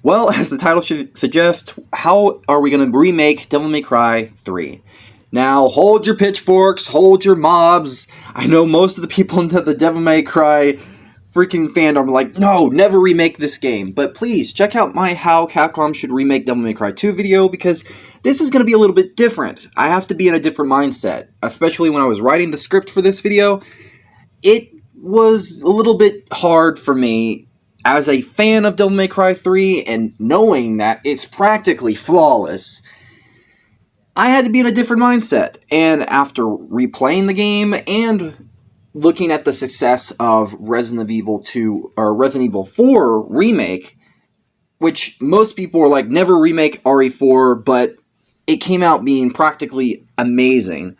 Well, as the title should suggest, how are we going to remake Devil May Cry 3? Now, hold your pitchforks, hold your mobs. I know most of the people into the Devil May Cry freaking fandom are like, no, never remake this game. But please, check out my How Capcom Should Remake Devil May Cry 2 video, because this is going to be a little bit different. I have to be in a different mindset, especially when I was writing the script for this video. It was a little bit hard for me as a fan of Devil May Cry 3 and knowing that it's practically flawless. I had to be in a different mindset, and after replaying the game and looking at the success of Resident Evil 4 remake, which most people were like, never remake RE4, but it came out being practically amazing.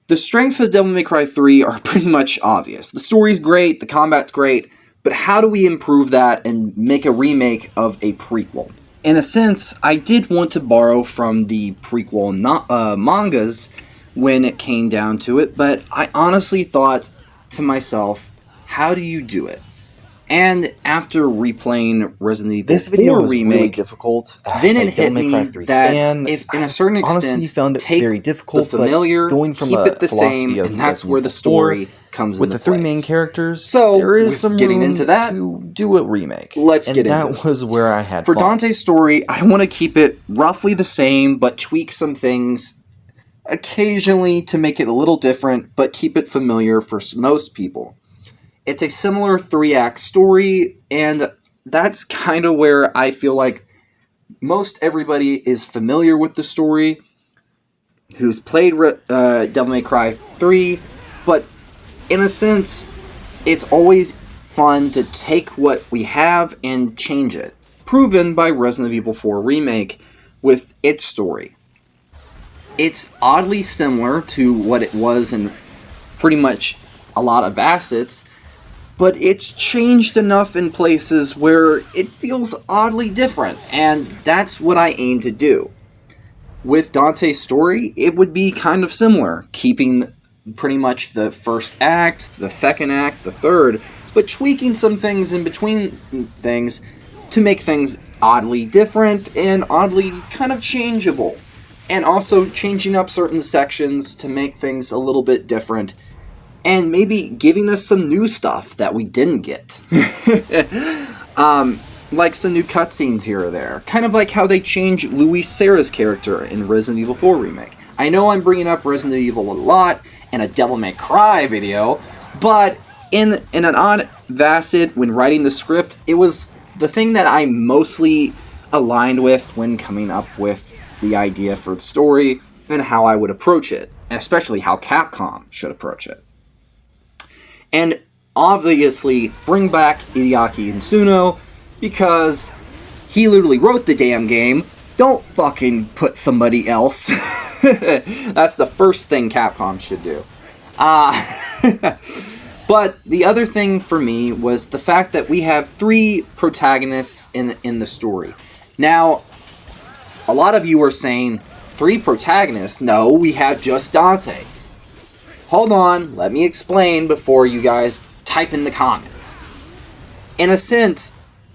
The strengths of Devil May Cry 3 are pretty much obvious. The story's great, the combat's great, but how do we improve that and make a remake of a prequel? In a sense, I did want to borrow from the prequel mangas when it came down to it, but I honestly thought to myself, how do you do it? And after replaying Resident Evil 4 remake, really difficult. Then it hit me that if, in a certain extent, found it take very difficult, the familiar, going from keep it the same, and that's where the story comes with into the three place. main characters. So, there is with some getting room into that, to do a remake. Let's get into that it. was where I had For fun. Dante's story, I want to keep it roughly the same, but tweak some things occasionally to make it a little different, but keep it familiar for most people. It's a similar 3-act story, and that's kind of where I feel like most everybody is familiar with the story, who's played Devil May Cry 3, but in a sense, it's always fun to take what we have and change it. Proven by Resident Evil 4 Remake with its story. It's oddly similar to what it was in pretty much a lot of facets, but it's changed enough in places where it feels oddly different, and that's what I aim to do. With Dante's story, it would be kind of similar, keeping pretty much the first act, the second act, the third, but tweaking some things in between things to make things oddly different and oddly kind of changeable. And also changing up certain sections to make things a little bit different. And maybe giving us some new stuff that we didn't get. Like some new cutscenes here or there. Kind of like how they changed Louis Serra's character in Resident Evil 4 Remake. I know I'm bringing up Resident Evil a lot in a Devil May Cry video, but in an odd facet, when writing the script, it was the thing that I mostly aligned with when coming up with the idea for the story and how I would approach it, especially how Capcom should approach it. And obviously, bring back Hideaki Itsuno, because he literally wrote the damn game. Don't fucking put somebody else. That's the first thing Capcom should do. But the other thing for me was the fact that we have 3 protagonists in the story. Now, a lot of you are saying, 3 protagonists? No, we have just Dante. Hold on, let me explain before you guys type in the comments. In a sense,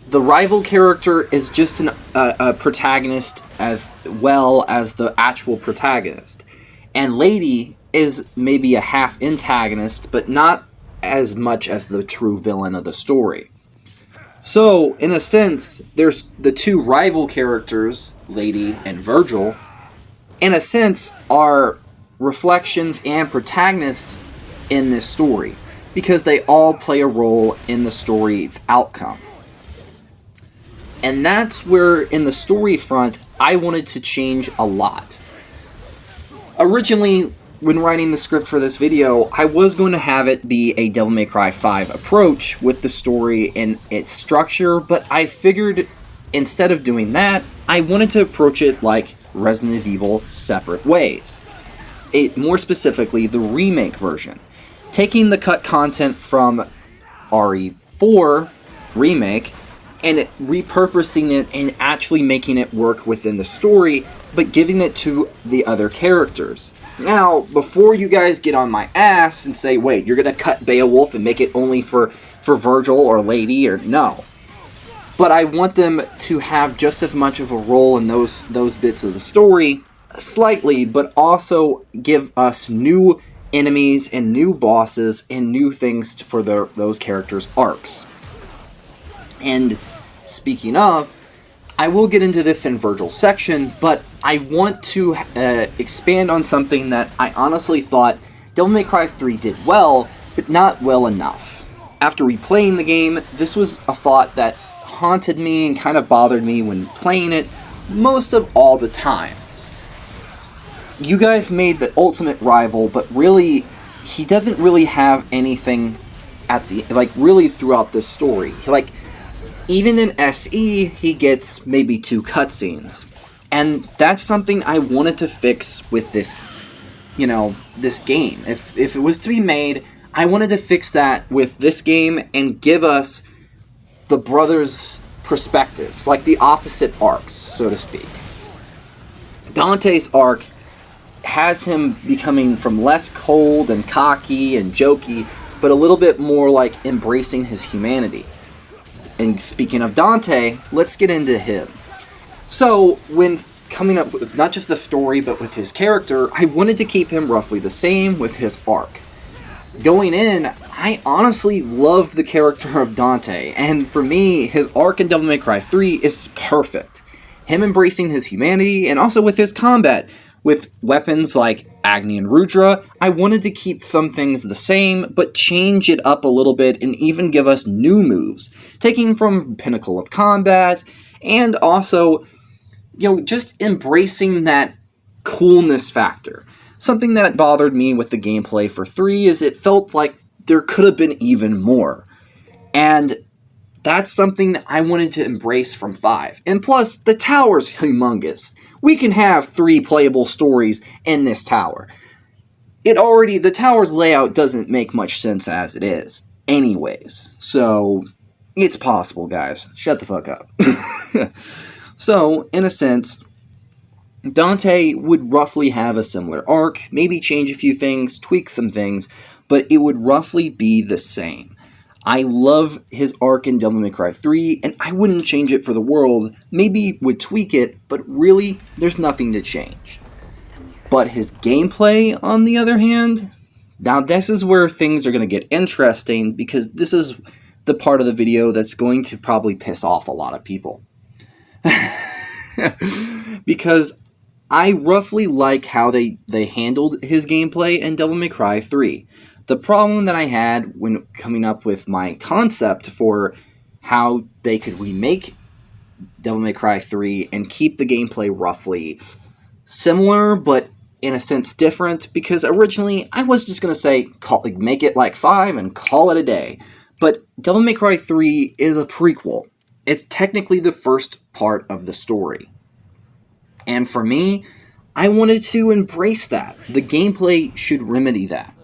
the rival character is just a protagonist as well as the actual protagonist. And Lady is maybe a half antagonist, but not as much as the true villain of the story. So, in a sense, there's the 2 rival characters, Lady and Virgil, in a sense, are reflections and protagonists in this story, because they all play a role in the story's outcome. And that's where, in the story front, I wanted to change a lot. Originally, when writing the script for this video, I was going to have it be a Devil May Cry 5 approach with the story and its structure, but I figured instead of doing that, I wanted to approach it like Resident Evil separate ways. More specifically, the remake version. Taking the cut content from RE4 Remake and repurposing it and actually making it work within the story, but giving it to the other characters. Now, before you guys get on my ass and say, wait, you're going to cut Beowulf and make it only for Virgil or Lady, or no. but I want them to have just as much of a role in those bits of the story, slightly, but also give us new enemies and new bosses and new things for those characters' arcs. And speaking of, I will get into this in Virgil's section, but I want to expand on something that I honestly thought Devil May Cry 3 did well, but not well enough. After replaying the game, this was a thought that haunted me and kind of bothered me when playing it most of all the time. You guys made the ultimate rival, but really, he doesn't really have anything at the, really throughout this story. Even in SE, he gets maybe 2 cutscenes. And that's something I wanted to fix with this, this game. If it was to be made, I wanted to fix that with this game and give us the brothers' perspectives, like the opposite arcs, so to speak. Dante's arc has him becoming from less cold and cocky and jokey, but a little bit more like embracing his humanity. And speaking of Dante, let's get into him. So, when coming up with not just the story, but with his character, I wanted to keep him roughly the same with his arc. Going in, I honestly love the character of Dante, and for me, his arc in Devil May Cry 3 is perfect. Him embracing his humanity, and also with his combat. With weapons like Agni and Rudra, I wanted to keep some things the same, but change it up a little bit and even give us new moves, taking from Pinnacle of Combat, and also, just embracing that coolness factor. Something that bothered me with the gameplay for 3 is it felt like there could have been even more. And that's something that I wanted to embrace from 5. And plus, the tower's humongous. We can have 3 playable stories in this tower. The tower's layout doesn't make much sense as it is. Anyways. So, it's possible, guys. Shut the fuck up. So, in a sense, Dante would roughly have a similar arc, maybe change a few things, tweak some things, but it would roughly be the same. I love his arc in Devil May Cry 3, and I wouldn't change it for the world, maybe would tweak it, but really, there's nothing to change. But his gameplay, on the other hand, now this is where things are going to get interesting, because this is the part of the video that's going to probably piss off a lot of people. Because I roughly like how they handled his gameplay in Devil May Cry 3. The problem that I had when coming up with my concept for how they could remake Devil May Cry 3 and keep the gameplay roughly similar, but in a sense different, because originally I was just going to say, make it like 5 and call it a day. But Devil May Cry 3 is a prequel. It's technically the first part of the story. And for me, I wanted to embrace that. The gameplay should remedy that.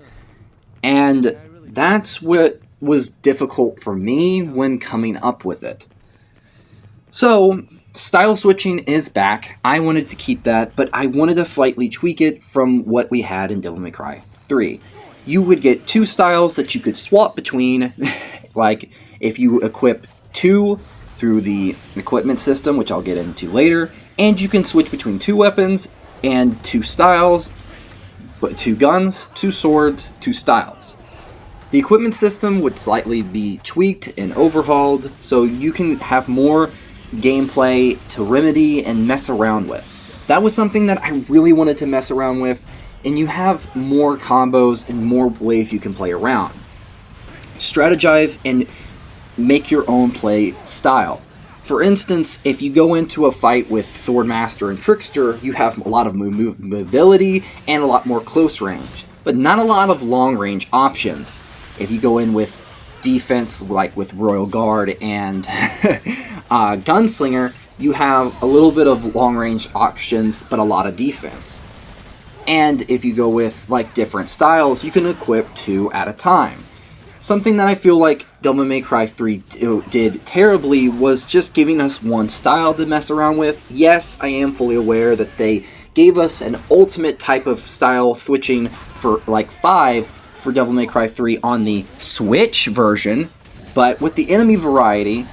And that's what was difficult for me when coming up with it. So, style switching is back. I wanted to keep that, but I wanted to slightly tweak it from what we had in Devil May Cry 3. You would get 2 styles that you could swap between, like if you equip 2 through the equipment system, which I'll get into later, and you can switch between 2 weapons and 2 styles, but 2 guns, 2 swords, 2 styles. The equipment system would slightly be tweaked and overhauled, so you can have more gameplay to remedy and mess around with. That was something that I really wanted to mess around with, and you have more combos and more ways you can play around. Strategize and make your own play style. For instance, if you go into a fight with Swordmaster and Trickster, you have a lot of mobility and a lot more close range, but not a lot of long range options. If you go in with defense, like with Royal Guard and Gunslinger, you have a little bit of long range options, but a lot of defense. And if you go with different styles, you can equip 2 at a time. Something that I feel like Devil May Cry 3 did terribly was just giving us one style to mess around with. Yes, I am fully aware that they gave us an ultimate type of style switching for 5 for Devil May Cry 3 on the Switch version, but with the enemy variety,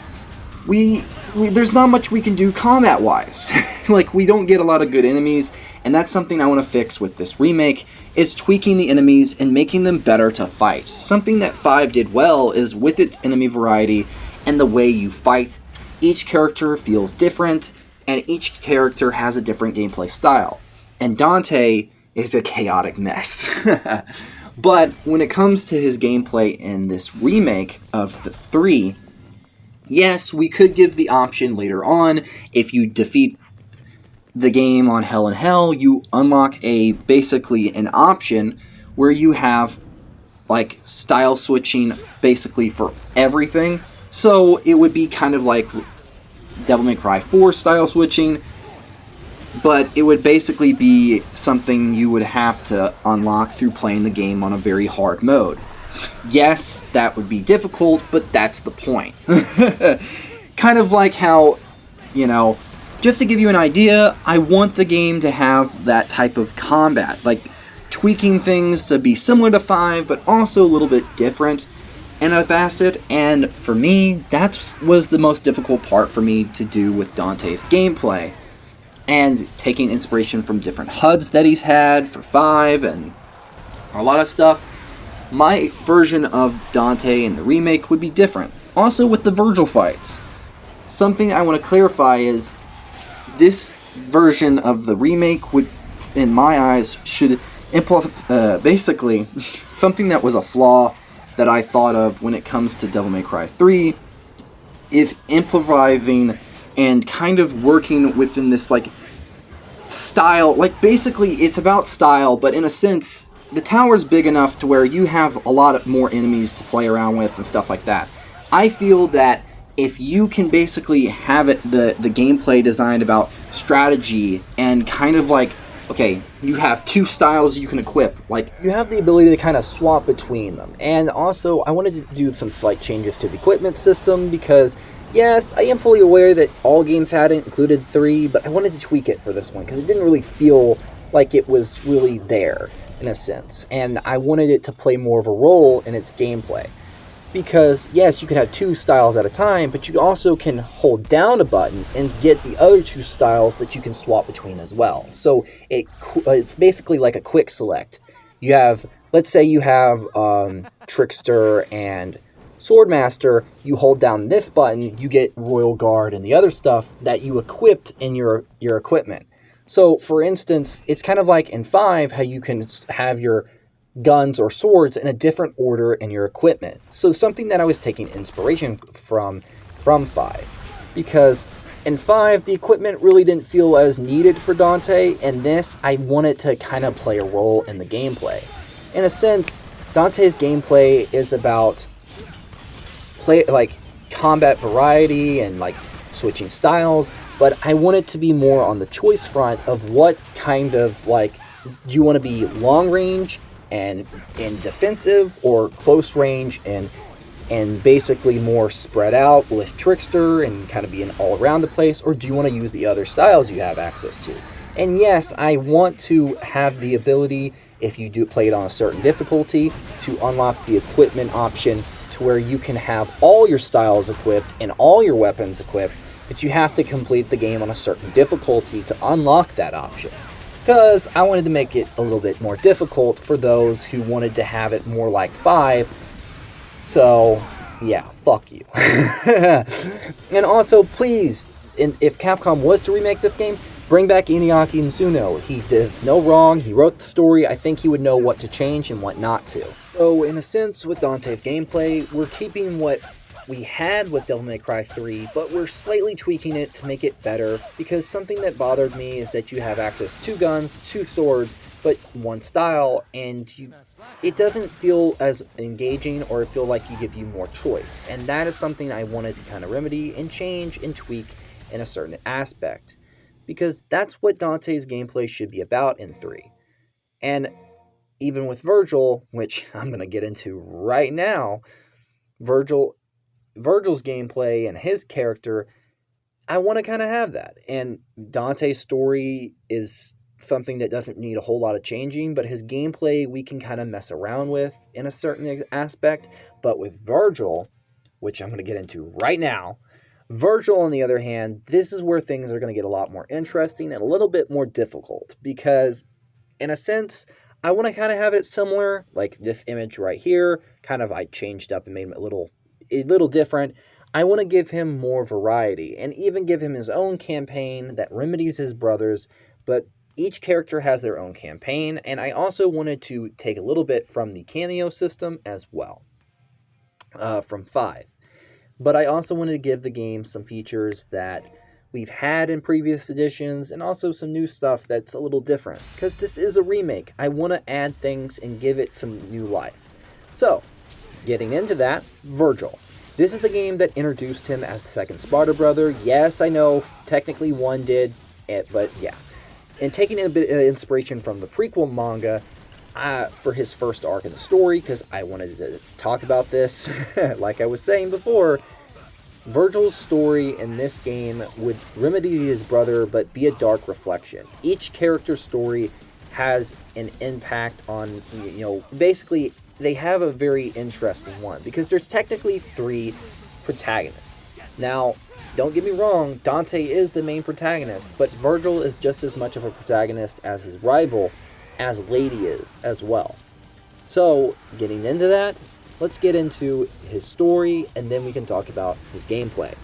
we there's not much we can do combat wise. Like, we don't get a lot of good enemies, and that's something I want to fix with this remake, is tweaking the enemies and making them better to fight. Something that 5 did well is with its enemy variety and the way you fight. Each character feels different, and each character has a different gameplay style. And Dante is a chaotic mess. But when it comes to his gameplay in this remake of the 3, yes, we could give the option later on. If you defeat the game on Hell in Hell, you unlock basically an option where you have like style switching basically for everything. So it would be kind of like Devil May Cry 4 style switching, but it would basically be something you would have to unlock through playing the game on a very hard mode. Yes, that would be difficult, but that's the point. Kind of like how, just to give you an idea, I want the game to have that type of combat, like tweaking things to be similar to 5, but also a little bit different in a facet. And for me, that was the most difficult part for me to do with Dante's gameplay. And taking inspiration from different HUDs that he's had for 5 and a lot of stuff, my version of Dante in the remake would be different. Also with the Virgil fights. Something I want to clarify is this version of the remake would, in my eyes, should implement basically something that was a flaw that I thought of when it comes to Devil May Cry 3 is improvising and kind of working within this like style. Like, basically it's about style, but in a sense the tower's big enough to where you have a lot more enemies to play around with and stuff like that. I feel that if you can basically have it the gameplay designed about strategy and kind of like, okay, you have 2 styles you can equip. Like, You have the ability to kind of swap between them. And also, I wanted to do some slight changes to the equipment system because, yes, I am fully aware that all games had it, included 3, but I wanted to tweak it for this one because it didn't really feel like it was really there, in a sense. And I wanted it to play more of a role in its gameplay. Because, yes, you can have 2 styles at a time, but you also can hold down a button and get the other 2 styles that you can swap between as well. So it's basically like a quick select. You have, let's say you have Trickster and Swordmaster. You hold down this button, you get Royal Guard and the other stuff that you equipped in your equipment. So, for instance, it's kind of like in 5 how you can have your guns or swords in a different order in your equipment. So something that I was taking inspiration from 5. Because in 5, the equipment really didn't feel as needed for Dante, and this, I wanted to kind of play a role in the gameplay. In a sense, Dante's gameplay is about combat variety and like switching styles, but I want it to be more on the choice front of what kind of, like, do you want to be long range and defensive, or close range and basically more spread out with Trickster and kind of being all around the place, or do you want to use the other styles you have access to? And yes, I want to have the ability, if you do play it on a certain difficulty, to unlock the equipment option to where you can have all your styles equipped and all your weapons equipped, but you have to complete the game on a certain difficulty to unlock that option. Because I wanted to make it a little bit more difficult for those who wanted to have it more like 5. So, yeah, fuck you. And also, please, if Capcom was to remake this game, bring back Inuyaki Tsuno. He does no wrong, he wrote the story, I think he would know what to change and what not to. So, in a sense, with Dante's gameplay, we're keeping what we had with Devil May Cry 3, but we're slightly tweaking it to make it better, because something that bothered me is that you have access to 2 guns, 2 swords, but 1 style, and it doesn't feel as engaging or feel like you give you more choice. And that is something I wanted to kind of remedy and change and tweak in a certain aspect, because that's what Dante's gameplay should be about in 3. And even with Virgil, which I'm going to get into right now, Virgil's gameplay and his character, I want to kind of have that. And Dante's story is something that doesn't need a whole lot of changing, but his gameplay we can kind of mess around with in a certain aspect. But with Virgil, which I'm going to get into right now, Virgil, on the other hand, this is where things are going to get a lot more interesting and a little bit more difficult because, in a sense, I want to kind of have it similar, like this image right here. Kind of, I changed up and made it a little different. I want to give him more variety and even give him his own campaign that remedies his brothers, but each character has their own campaign, and I also wanted to take a little bit from the cameo system as well, from 5. But I also wanted to give the game some features that we've had in previous editions and also some new stuff that's a little different. Because this is a remake. I want to add things and give it some new life. So, getting into that, Virgil. This is the game that introduced him as the second Sparta brother. Yes, I know, technically one did, but yeah. And taking a bit of inspiration from the prequel manga, for his first arc in the story, because I wanted to talk about this. Like I was saying before, Virgil's story in this game would remedy his brother, but be a dark reflection. Each character's story has an impact on, basically, they have a very interesting one, because there's technically 3 protagonists. Now, don't get me wrong, Dante is the main protagonist, but Virgil is just as much of a protagonist as his rival, as Lady is as well. So, getting into that, let's get into his story, and then we can talk about his gameplay.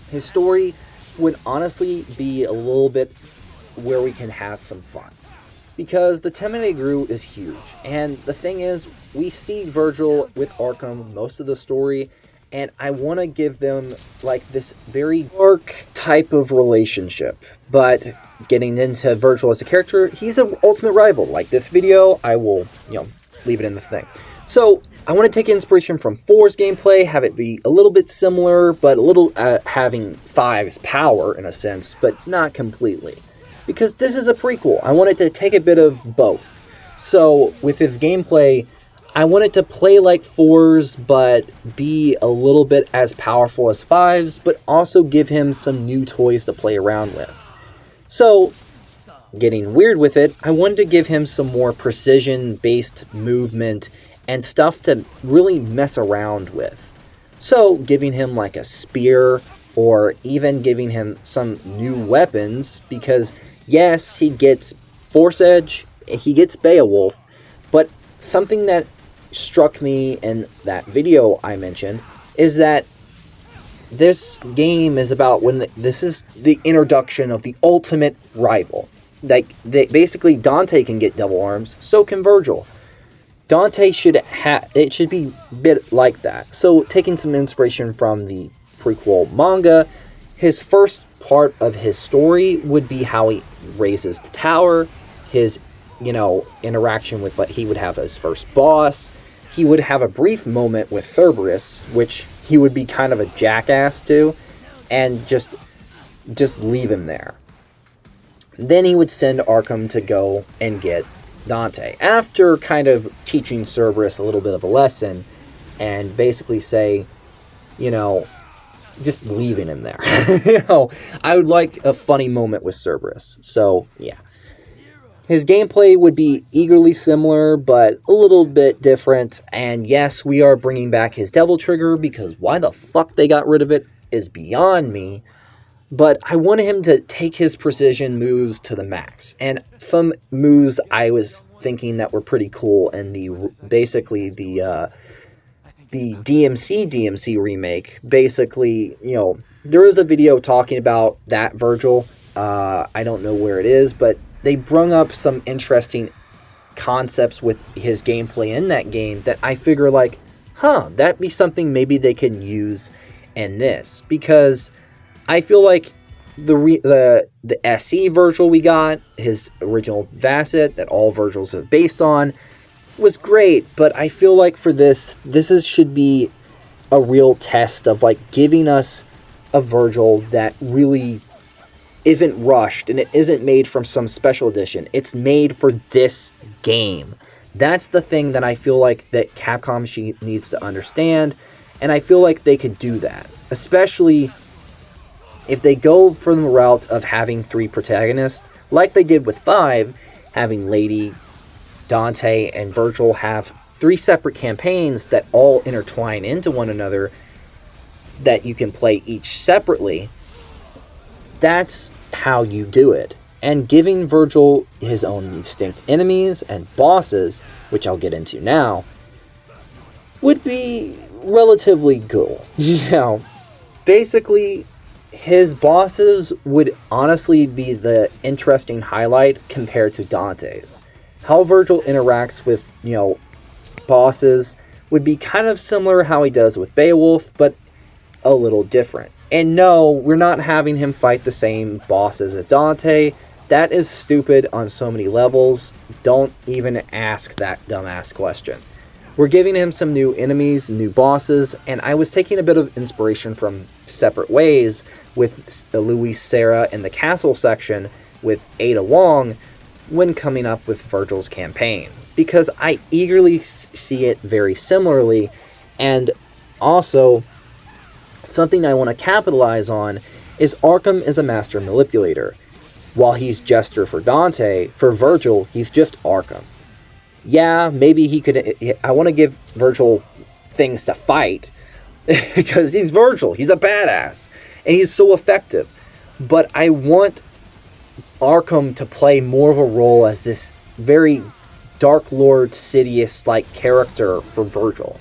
His story would honestly be a little bit where we can have some fun, because the Temenegru is huge, and the thing is, we see Virgil with Arkham most of the story, and I want to give them like this very dark type of relationship. But getting into Virgil as a character, he's an ultimate rival. Like this video, I will, leave it in this thing. So I want to take inspiration from 4's gameplay, have it be a little bit similar, but a little having 5's power in a sense, but not completely. Because this is a prequel. I wanted to take a bit of both. So with his gameplay, I wanted to play like 4's, but be a little bit as powerful as 5's, but also give him some new toys to play around with. So, getting weird with it, I wanted to give him some more precision-based movement and stuff to really mess around with. So, giving him like a spear, or even giving him some new weapons, because yes, he gets Force Edge, he gets Beowulf, but something that struck me in that video I mentioned is that this game is about this is the introduction of the ultimate rival. Like, basically Dante can get double arms, so can Virgil. Dante it should be a bit like that. So taking some inspiration from the prequel manga, his first part of his story would be how he raises the tower, his interaction with he would have his first boss. He would have a brief moment with Cerberus, which he would be kind of a jackass to, and just leave him there. Then he would send Arkham to go and get Dante, after kind of teaching Cerberus a little bit of a lesson, and basically say, just leaving him there. I would like a funny moment with Cerberus. So, yeah. His gameplay would be eagerly similar, but a little bit different. And yes, we are bringing back his Devil Trigger, because why the fuck they got rid of it is beyond me. But I wanted him to take his precision moves to the max. And some moves I was thinking that were pretty cool, and the DMC remake, basically, there is a video talking about that Virgil. I don't know where it is, but they brung up some interesting concepts with his gameplay in that game that I figure that'd be something maybe they can use in this, because I feel like the SE Virgil we got, his original Vasset that all Virgils are based on, was great, but I feel like for this should be a real test of giving us a Virgil that really isn't rushed, and it isn't made from some special edition. It's made for this game. That's the thing that I feel like that Capcom needs to understand, and I feel like they could do that, especially if they go for the route of having 3 protagonists, like they did with 5, having Lady, Dante, and Virgil have 3 separate campaigns that all intertwine into one another. that you can play each separately, that's how you do it. And giving Virgil his own distinct enemies and bosses, which I'll get into now, would be relatively cool. Basically, his bosses would honestly be the interesting highlight compared to Dante's. How Virgil interacts with, bosses would be kind of similar how he does with Beowulf, but a little different. And no, we're not having him fight the same bosses as Dante. That is stupid on so many levels. Don't even ask that dumbass question. We're giving him some new enemies, new bosses, and I was taking a bit of inspiration from Separate Ways with Louis Serra in the castle section with Ada Wong when coming up with Virgil's campaign, because I eagerly see it very similarly. And also, something I want to capitalize on is Arkham is a master manipulator. While he's Jester for Dante, for Virgil, he's just Arkham. Yeah, maybe he could... I want to give Virgil things to fight, because he's Virgil. He's a badass, and he's so effective. But I want Arkham to play more of a role as this very Dark Lord Sidious-like character for Virgil.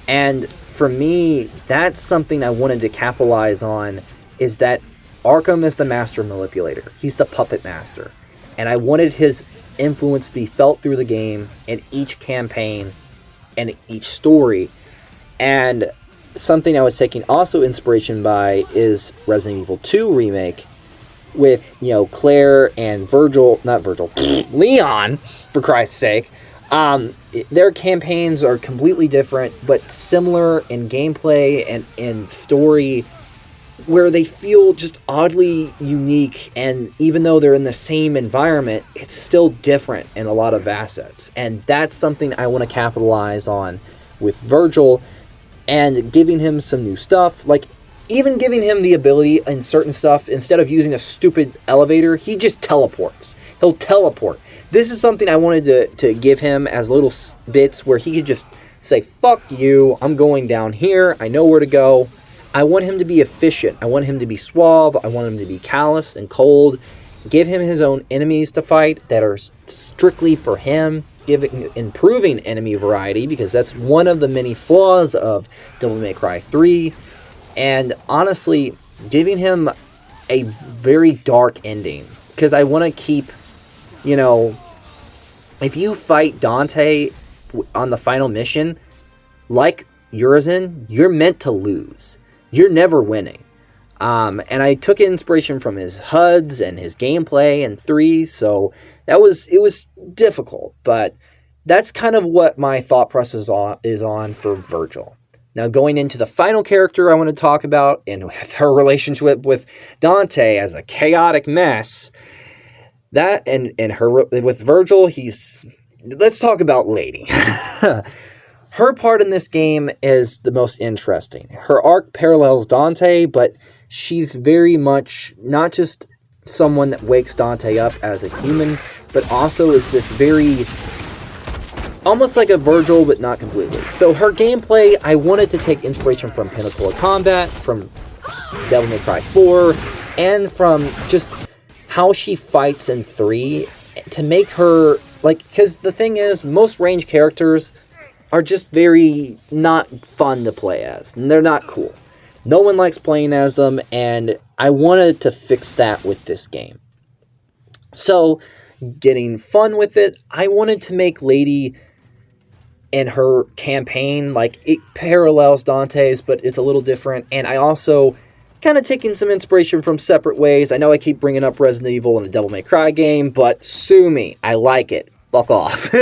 And for me, that's something I wanted to capitalize on, is that Arkham is the master manipulator. He's the puppet master. And I wanted his influence to be felt through the game in each campaign and each story. And something I was taking also inspiration by is Resident Evil 2 Remake with, Claire and Leon, for Christ's sake. Their campaigns are completely different, but similar in gameplay and in story, where they feel just oddly unique, and even though they're in the same environment, it's still different in a lot of facets. And that's something I want to capitalize on with Virgil, and giving him some new stuff, like even giving him the ability in certain stuff, instead of using a stupid elevator, he just teleports. He'll teleport. This is something I wanted to give him as little bits where he could just say, fuck you, I'm going down here, I know where to go. I want him to be efficient. I want him to be suave. I want him to be callous and cold. Give him his own enemies to fight that are strictly for him. Improving enemy variety, because that's one of the many flaws of Devil May Cry 3. And honestly, giving him a very dark ending. Because I want to keep, if you fight Dante on the final mission, like Urizen, you're meant to lose. You're never winning. And I took inspiration from his HUDs and his gameplay in 3, so it was difficult, but that's kind of what my thought process is on for Virgil. Now, going into the final character I want to talk about, and with her relationship with Dante as a chaotic mess, that and her with Virgil, let's talk about Lady. Her part in this game is the most interesting. Her arc parallels Dante, but she's very much not just someone that wakes Dante up as a human, but also is this very, almost like a Virgil, but not completely. So her gameplay, I wanted to take inspiration from Pinnacle of Combat, from Devil May Cry 4, and from just how she fights in 3, to make her, because the thing is, most ranged characters are just very not fun to play as, and they're not cool. No one likes playing as them, and I wanted to fix that with this game. So, getting fun with it, I wanted to make Lady in her campaign, it parallels Dante's, but it's a little different, and I also kind of taking some inspiration from Separate Ways. I know I keep bringing up Resident Evil in a Devil May Cry game, but sue me, I like it. Fuck off.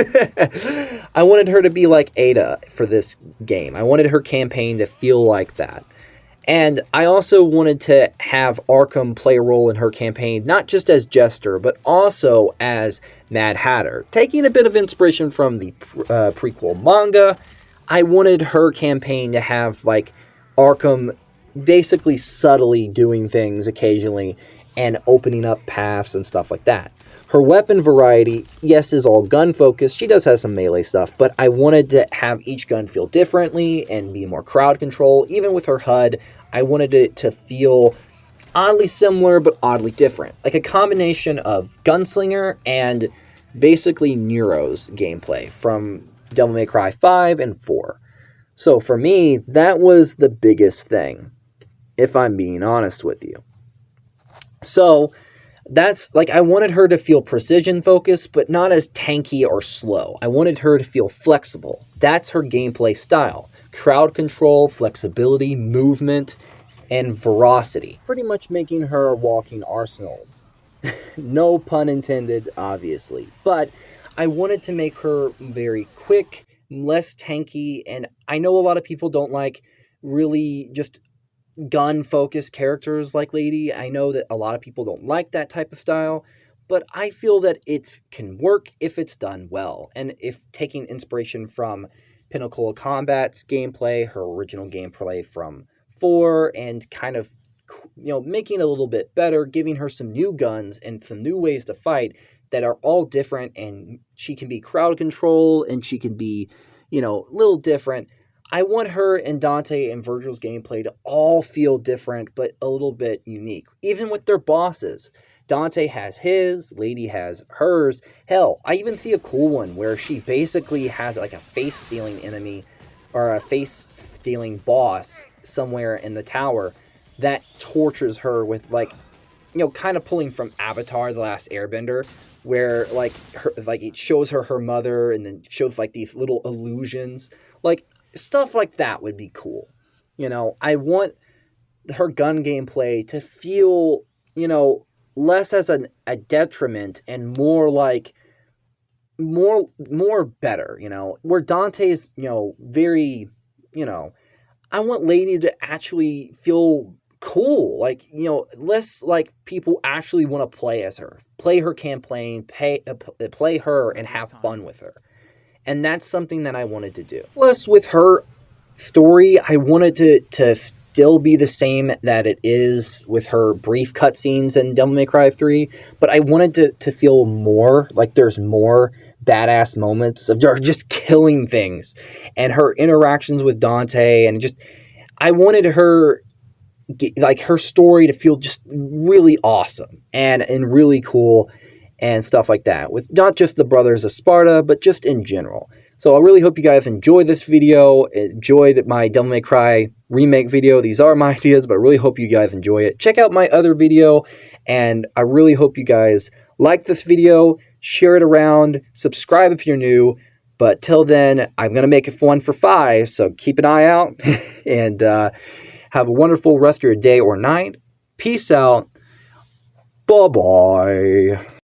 I wanted her to be like Ada for this game. I wanted her campaign to feel like that. And I also wanted to have Arkham play a role in her campaign, not just as Jester, but also as Mad Hatter. Taking a bit of inspiration from the prequel manga, I wanted her campaign to have, Arkham basically subtly doing things occasionally and opening up paths and stuff like that. Her weapon variety, yes, is all gun focused. She does have some melee stuff, but I wanted to have each gun feel differently and be more crowd control. Even with her HUD, I wanted it to feel oddly similar but oddly different. Like a combination of Gunslinger and basically Nero's gameplay from Devil May Cry 5 and 4. So for me, that was the biggest thing, if I'm being honest with you. So that's like, I wanted her to feel precision focused, but not as tanky or slow. I wanted her to feel flexible. That's her gameplay style. Crowd control, flexibility, movement, and ferocity. Pretty much making her a walking arsenal. No pun intended, obviously. But I wanted to make her very quick, less tanky, and I know a lot of people don't like really just gun focused characters like Lady. I know that a lot of people don't like that type of style, but I feel that it can work if it's done well. And if taking inspiration from Pinnacle of Combat's gameplay, her original gameplay from 4, and kind of, making it a little bit better, giving her some new guns and some new ways to fight that are all different, and she can be crowd control and she can be, a little different. I want her and Dante and Virgil's gameplay to all feel different, but a little bit unique. Even with their bosses. Dante has his, Lady has hers. Hell, I even see a cool one where she basically has like a face-stealing enemy or a face-stealing boss somewhere in the tower that tortures her with like, kind of pulling from Avatar: The Last Airbender, where like it shows her mother, and then shows like these little illusions, like stuff like that would be cool. I want her gun gameplay to feel, less as a detriment and more like more better. Where Dante's, very, I want Lady to actually feel cool, like, less like people actually want to play as her, play her campaign, play her and have fun with her. And that's something that I wanted to do. Plus, with her story, I wanted to still be the same that it is with her brief cutscenes in Devil May Cry 3, but I wanted to feel more like there's more badass moments of her just killing things, and her interactions with Dante, and just, I wanted her, like, her story to feel just really awesome and really cool and stuff like that, with not just the Brothers of Sparta, but just in general. So I really hope you guys enjoyed this video, enjoyed my Devil May Cry remake video. These are my ideas, but I really hope you guys enjoy it. Check out my other video, and I really hope you guys like this video, share it around, subscribe if you're new. But till then, I'm going to make one for 5, so keep an eye out, and have a wonderful rest of your day or night. Peace out. Bye-bye.